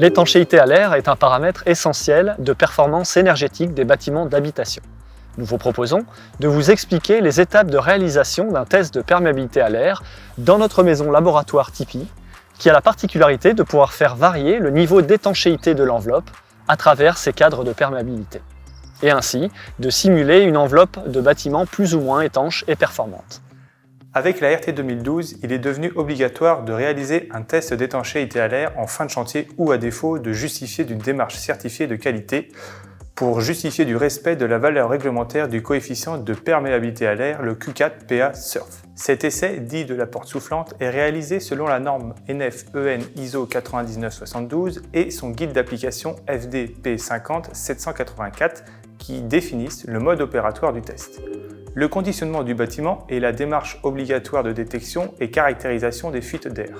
L'étanchéité à l'air est un paramètre essentiel de performance énergétique des bâtiments d'habitation. Nous vous proposons de vous expliquer les étapes de réalisation d'un test de perméabilité à l'air dans notre maison laboratoire Tipeee, qui a la particularité de pouvoir faire varier le niveau d'étanchéité de l'enveloppe à travers ses cadres de perméabilité, et ainsi de simuler une enveloppe de bâtiment plus ou moins étanche et performante. Avec la RT 2012, il est devenu obligatoire de réaliser un test d'étanchéité à l'air en fin de chantier ou à défaut de justifier d'une démarche certifiée de qualité pour justifier du respect de la valeur réglementaire du coefficient de perméabilité à l'air, le Q4 PA SURF. Cet essai, dit de la porte soufflante, est réalisé selon la norme NF-EN ISO 9972 et son guide d'application FD P50 784 qui définissent le mode opératoire du test. Le conditionnement du bâtiment est la démarche obligatoire de détection et caractérisation des fuites d'air.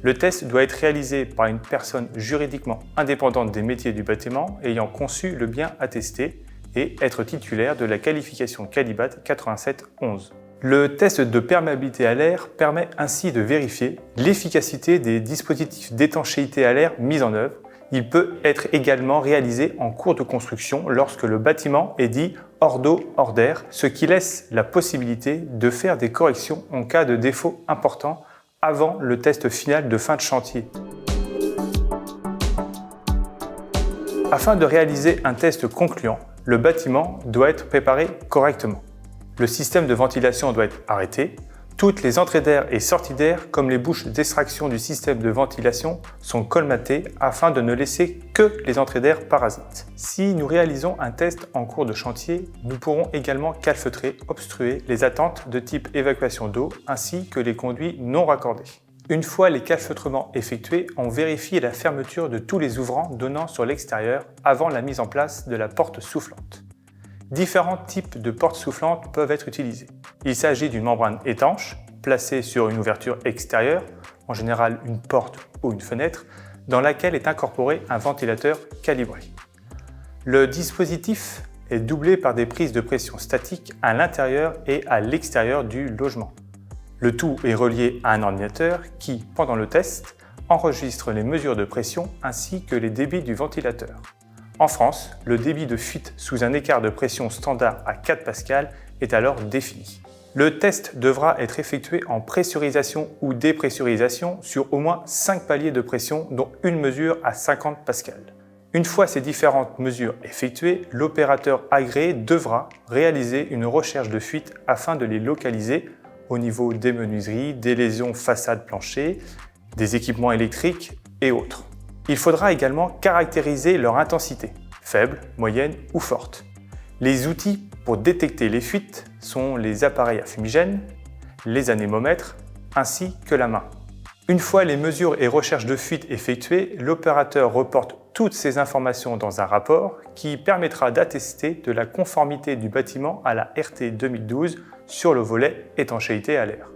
Le test doit être réalisé par une personne juridiquement indépendante des métiers du bâtiment ayant conçu le bien attesté et être titulaire de la qualification Calibat 8711. Le test de perméabilité à l'air permet ainsi de vérifier l'efficacité des dispositifs d'étanchéité à l'air mis en œuvre. Il peut être également réalisé en cours de construction lorsque le bâtiment est dit hors d'eau, hors d'air, ce qui laisse la possibilité de faire des corrections en cas de défaut important avant le test final de fin de chantier. Afin de réaliser un test concluant, le bâtiment doit être préparé correctement. Le système de ventilation doit être arrêté. Toutes les entrées d'air et sorties d'air, comme les bouches d'extraction du système de ventilation, sont colmatées afin de ne laisser que les entrées d'air parasites. Si nous réalisons un test en cours de chantier, nous pourrons également calfeutrer, obstruer les attentes de type évacuation d'eau ainsi que les conduits non raccordés. Une fois les calfeutrements effectués, on vérifie la fermeture de tous les ouvrants donnant sur l'extérieur avant la mise en place de la porte soufflante. Différents types de portes soufflantes peuvent être utilisés. Il s'agit d'une membrane étanche, placée sur une ouverture extérieure, en général une porte ou une fenêtre, dans laquelle est incorporé un ventilateur calibré. Le dispositif est doublé par des prises de pression statiques à l'intérieur et à l'extérieur du logement. Le tout est relié à un ordinateur qui, pendant le test, enregistre les mesures de pression ainsi que les débits du ventilateur. En France, le débit de fuite sous un écart de pression standard à 4 pascal est alors défini. Le test devra être effectué en pressurisation ou dépressurisation sur au moins 5 paliers de pression, dont une mesure à 50 pascal. Une fois ces différentes mesures effectuées, l'opérateur agréé devra réaliser une recherche de fuite afin de les localiser au niveau des menuiseries, des lésions façade-plancher, des équipements électriques et autres. Il faudra également caractériser leur intensité, faible, moyenne ou forte. Les outils pour détecter les fuites sont les appareils à fumigène, les anémomètres ainsi que la main. Une fois les mesures et recherches de fuite effectuées, l'opérateur reporte toutes ces informations dans un rapport qui permettra d'attester de la conformité du bâtiment à la RT 2012 sur le volet étanchéité à l'air.